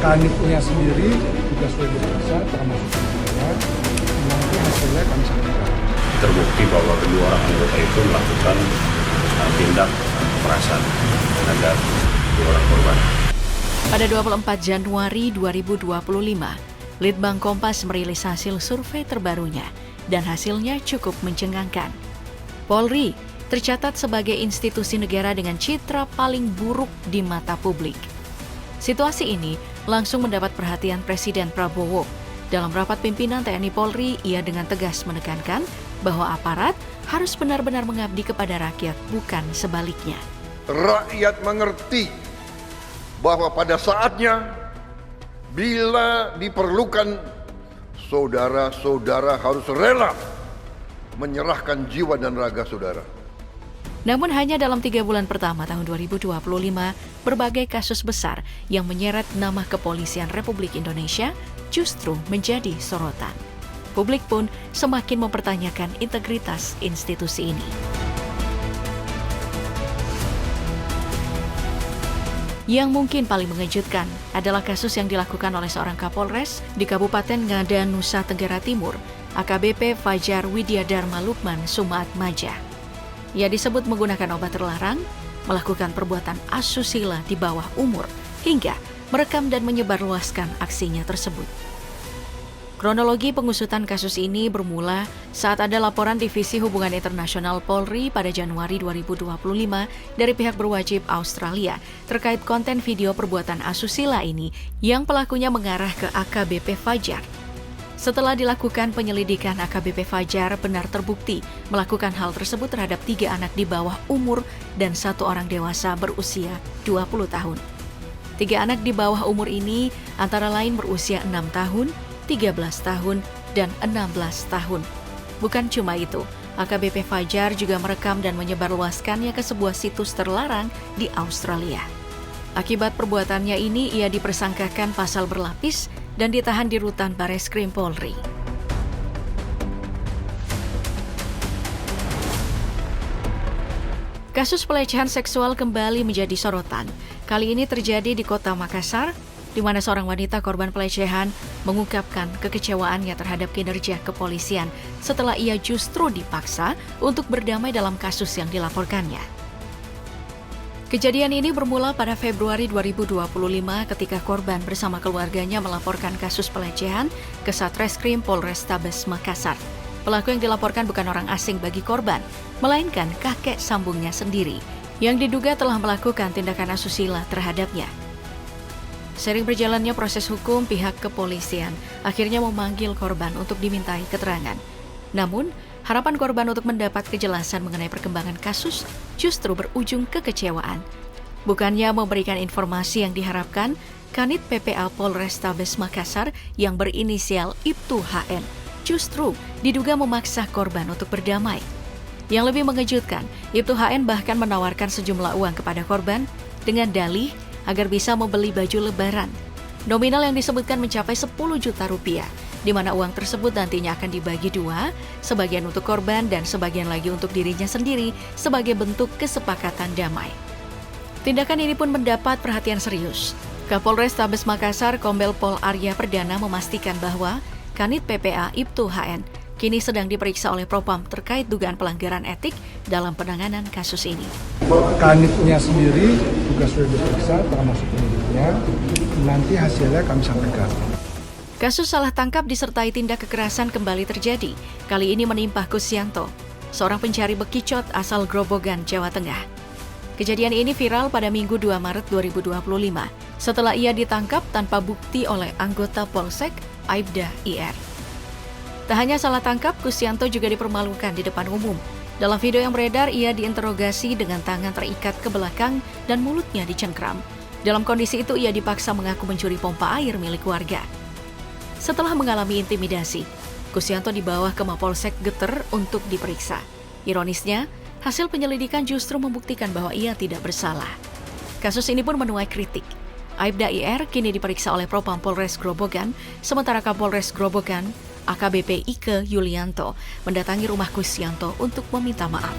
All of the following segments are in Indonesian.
Kanitnya sendiri juga sudah diperiksa, termasuk saya. Nanti hasilnya kami sampaikan. Terbukti bahwa kedua orang anggota itu melakukan tindak kekerasan terhadap dua orang korban. Pada 24 Januari 2025, Litbang Kompas merilis hasil survei terbarunya dan hasilnya cukup mencengangkan. Polri tercatat sebagai institusi negara dengan citra paling buruk di mata publik. Situasi ini langsung mendapat perhatian Presiden Prabowo. Dalam rapat pimpinan TNI Polri, ia dengan tegas menekankan bahwa aparat harus benar-benar mengabdi kepada rakyat, bukan sebaliknya. Rakyat mengerti bahwa pada saatnya bila diperlukan, saudara-saudara harus rela menyerahkan jiwa dan raga saudara. Namun hanya dalam 3 bulan pertama tahun 2025, berbagai kasus besar yang menyeret nama Kepolisian Republik Indonesia justru menjadi sorotan. Publik pun semakin mempertanyakan integritas institusi ini. Yang mungkin paling mengejutkan adalah kasus yang dilakukan oleh seorang Kapolres di Kabupaten Ngada, Nusa Tenggara Timur, AKBP Fajar Widyadharma Lukman Sumat Maja. Ia disebut menggunakan obat terlarang, melakukan perbuatan asusila di bawah umur, hingga merekam dan menyebarluaskan aksinya tersebut. Kronologi pengusutan kasus ini bermula saat ada laporan Divisi Hubungan Internasional Polri pada Januari 2025 dari pihak berwajib Australia terkait konten video perbuatan asusila ini yang pelakunya mengarah ke AKBP Fajar. Setelah dilakukan penyelidikan, AKBP Fajar benar terbukti melakukan hal tersebut terhadap 3 anak di bawah umur dan 1 orang dewasa berusia 20 tahun. 3 anak di bawah umur ini antara lain berusia 6 tahun, 13 tahun, dan 16 tahun. Bukan cuma itu, AKBP Fajar juga merekam dan menyebarluaskannya ke sebuah situs terlarang di Australia. Akibat perbuatannya ini, ia dipersangkakan pasal berlapis dan ditahan di rutan Bareskrim Polri. Kasus pelecehan seksual kembali menjadi sorotan. Kali ini terjadi di kota Makassar, di mana seorang wanita korban pelecehan mengungkapkan kekecewaannya terhadap kinerja kepolisian setelah ia justru dipaksa untuk berdamai dalam kasus yang dilaporkannya. Kejadian ini bermula pada Februari 2025 ketika korban bersama keluarganya melaporkan kasus pelecehan ke Satreskrim Polrestabes Makassar. Pelaku yang dilaporkan bukan orang asing bagi korban, melainkan kakek sambungnya sendiri yang diduga telah melakukan tindakan asusila terhadapnya. Sering berjalannya proses hukum, pihak kepolisian akhirnya memanggil korban untuk dimintai keterangan. Namun, harapan korban untuk mendapat kejelasan mengenai perkembangan kasus justru berujung kekecewaan. Bukannya memberikan informasi yang diharapkan, Kanit PPA Polrestabes Makassar yang berinisial Ibtu HN justru diduga memaksa korban untuk berdamai. Yang lebih mengejutkan, Ibtu HN bahkan menawarkan sejumlah uang kepada korban dengan dalih agar bisa membeli baju lebaran. Nominal yang disebutkan mencapai 10 juta rupiah, di mana uang tersebut nantinya akan dibagi 2, sebagian untuk korban dan sebagian lagi untuk dirinya sendiri sebagai bentuk kesepakatan damai. Tindakan ini pun mendapat perhatian serius. Kapolres Tabes Makassar Kombel Pol Arya Perdana memastikan bahwa Kanit PPA Ibtu HN kini sedang diperiksa oleh Propam terkait dugaan pelanggaran etik dalam penanganan kasus ini. Kanitnya sendiri juga sudah diperiksa, termasuk penyidiknya. Nanti hasilnya kami sampaikan. Kasus salah tangkap disertai tindak kekerasan kembali terjadi. Kali ini menimpa Kusyanto, seorang pencari bekicot asal Grobogan, Jawa Tengah. Kejadian ini viral pada Minggu 2 Maret 2025 setelah ia ditangkap tanpa bukti oleh anggota Polsek Aibda IR. Tak hanya salah tangkap, Kusyanto juga dipermalukan di depan umum. Dalam video yang beredar, ia diinterogasi dengan tangan terikat ke belakang dan mulutnya dicengkram. Dalam kondisi itu, ia dipaksa mengaku mencuri pompa air milik warga. Setelah mengalami intimidasi, Kusyanto dibawa ke Mapolsek Geter untuk diperiksa. Ironisnya, hasil penyelidikan justru membuktikan bahwa ia tidak bersalah. Kasus ini pun menuai kritik. Aibda IR kini diperiksa oleh Propam Polres Grobogan, sementara Kapolres Grobogan, AKBP Ike Yulianto, mendatangi rumah Kusyanto untuk meminta maaf.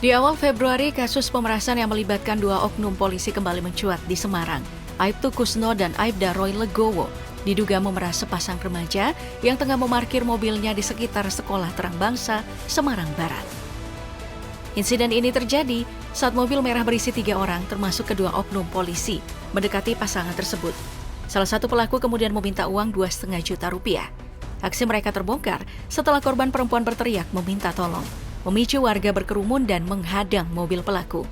Di awal Februari, kasus pemerasan yang melibatkan 2 oknum polisi kembali mencuat di Semarang. Aibtu Kusno dan Aibda Roy Legowo diduga memeras sepasang remaja yang tengah memarkir mobilnya di sekitar Sekolah Terang Bangsa, Semarang Barat. Insiden ini terjadi saat mobil merah berisi 3 orang, termasuk kedua oknum polisi, mendekati pasangan tersebut. Salah satu pelaku kemudian meminta uang 2,5 juta rupiah. Aksi mereka terbongkar setelah korban perempuan berteriak meminta tolong, memicu warga berkerumun dan menghadang mobil pelaku.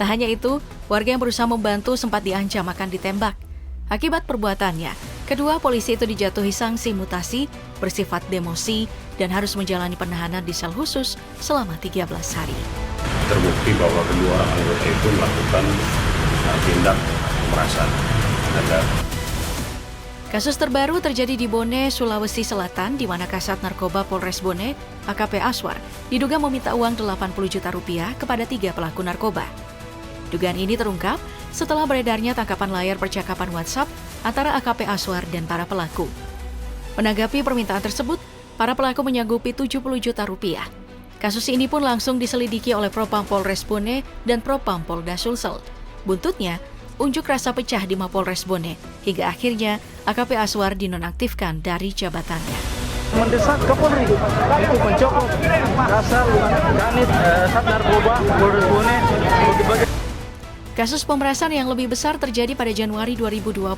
Tak hanya itu, warga yang berusaha membantu sempat diancam akan ditembak. Akibat perbuatannya, kedua polisi itu dijatuhi sanksi mutasi bersifat demosi dan harus menjalani penahanan di sel khusus selama 13 hari. Terbukti bahwa kedua orang anggota itu melakukan tindak pemerasan terhadap. Kasus terbaru terjadi di Bone, Sulawesi Selatan, di mana Kasat Narkoba Polres Bone, AKP Aswar, diduga meminta uang 80 juta rupiah kepada 3 pelaku narkoba. Dugaan ini terungkap setelah beredarnya tangkapan layar percakapan WhatsApp antara AKP Aswar dan para pelaku. Menanggapi permintaan tersebut, para pelaku menyanggupi 70 juta rupiah. Kasus ini pun langsung diselidiki oleh Propam Polres Bone dan Propam Polda Sulsel. Buntutnya, unjuk rasa pecah di Mapolres Bone, hingga akhirnya AKP Aswar dinonaktifkan dari jabatannya. Mendesak Kapolri itu mencopot Kasal Kanit Sat Narkoba Polres Bone. Kasus pemerasan yang lebih besar terjadi pada Januari 2025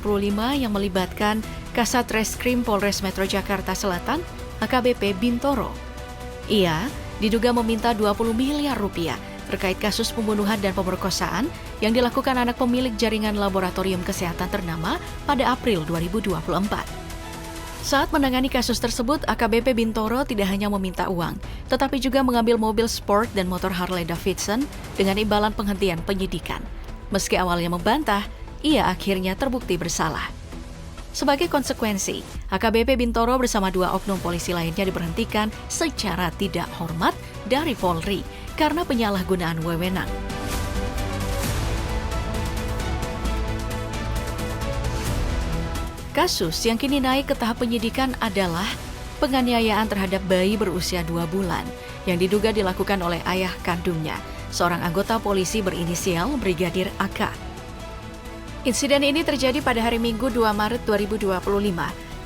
yang melibatkan Kasat Reskrim Polres Metro Jakarta Selatan, AKBP Bintoro. Ia diduga meminta 20 miliar rupiah terkait kasus pembunuhan dan pemerkosaan yang dilakukan anak pemilik jaringan laboratorium kesehatan ternama pada April 2024. Saat menangani kasus tersebut, AKBP Bintoro tidak hanya meminta uang, tetapi juga mengambil mobil sport dan motor Harley Davidson dengan imbalan penghentian penyidikan. Meski awalnya membantah, ia akhirnya terbukti bersalah. Sebagai konsekuensi, AKBP Bintoro bersama 2 oknum polisi lainnya diberhentikan secara tidak hormat dari Polri karena penyalahgunaan wewenang. Kasus yang kini naik ke tahap penyidikan adalah penganiayaan terhadap bayi berusia 2 bulan yang diduga dilakukan oleh ayah kandungnya, seorang anggota polisi berinisial Brigadir AK. Insiden ini terjadi pada hari Minggu 2 Maret 2025.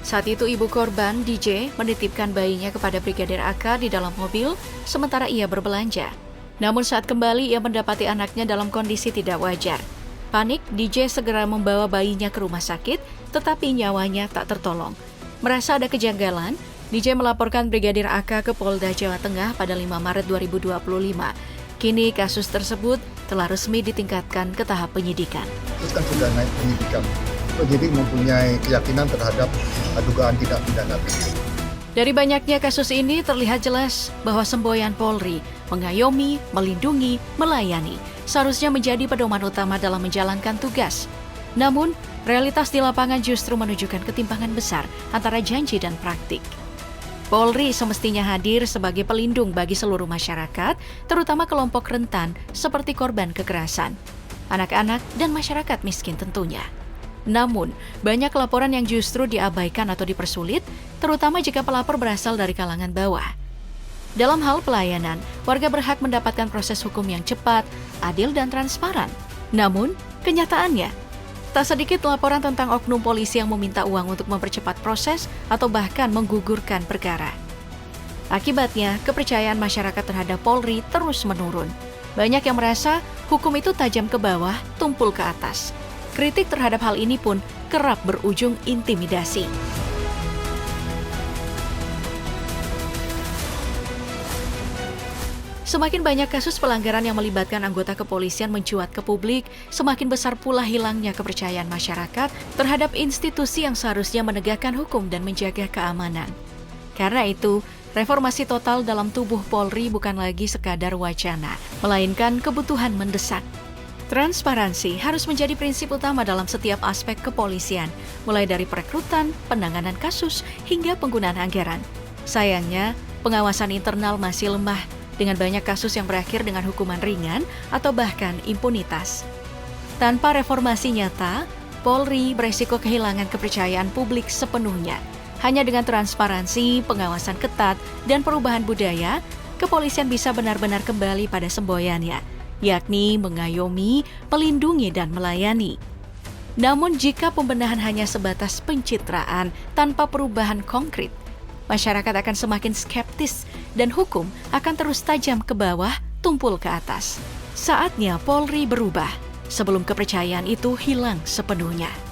Saat itu ibu korban, DJ, menitipkan bayinya kepada Brigadir AK di dalam mobil sementara ia berbelanja. Namun saat kembali ia mendapati anaknya dalam kondisi tidak wajar. Panik, DJ segera membawa bayinya ke rumah sakit, tetapi nyawanya tak tertolong. Merasa ada kejanggalan, DJ melaporkan Brigadir AK ke Polda Jawa Tengah pada 5 Maret 2025. Kini kasus tersebut telah resmi ditingkatkan ke tahap penyidikan. Terus kan sudah naik penyidikan. Penyidik mempunyai keyakinan terhadap dugaan tindak pidana tersebut. Dari banyaknya kasus ini terlihat jelas bahwa semboyan Polri mengayomi, melindungi, melayani seharusnya menjadi pedoman utama dalam menjalankan tugas. Namun, realitas di lapangan justru menunjukkan ketimpangan besar antara janji dan praktik. Polri semestinya hadir sebagai pelindung bagi seluruh masyarakat, terutama kelompok rentan seperti korban kekerasan, anak-anak, dan masyarakat miskin tentunya. Namun, banyak laporan yang justru diabaikan atau dipersulit, terutama jika pelapor berasal dari kalangan bawah. Dalam hal pelayanan, warga berhak mendapatkan proses hukum yang cepat, adil, dan transparan. Namun, kenyataannya, tak sedikit laporan tentang oknum polisi yang meminta uang untuk mempercepat proses atau bahkan menggugurkan perkara. Akibatnya, kepercayaan masyarakat terhadap Polri terus menurun. Banyak yang merasa hukum itu tajam ke bawah, tumpul ke atas. Kritik terhadap hal ini pun kerap berujung intimidasi. Semakin banyak kasus pelanggaran yang melibatkan anggota kepolisian mencuat ke publik, semakin besar pula hilangnya kepercayaan masyarakat terhadap institusi yang seharusnya menegakkan hukum dan menjaga keamanan. Karena itu, reformasi total dalam tubuh Polri bukan lagi sekadar wacana, melainkan kebutuhan mendesak. Transparansi harus menjadi prinsip utama dalam setiap aspek kepolisian, mulai dari perekrutan, penanganan kasus, hingga penggunaan anggaran. Sayangnya, pengawasan internal masih lemah, dengan banyak kasus yang berakhir dengan hukuman ringan atau bahkan impunitas. Tanpa reformasi nyata, Polri beresiko kehilangan kepercayaan publik sepenuhnya. Hanya dengan transparansi, pengawasan ketat, dan perubahan budaya, kepolisian bisa benar-benar kembali pada semboyannya, yakni mengayomi, melindungi, dan melayani. Namun jika pembenahan hanya sebatas pencitraan tanpa perubahan konkret, masyarakat akan semakin skeptis dan hukum akan terus tajam ke bawah, tumpul ke atas. Saatnya Polri berubah sebelum kepercayaan itu hilang sepenuhnya.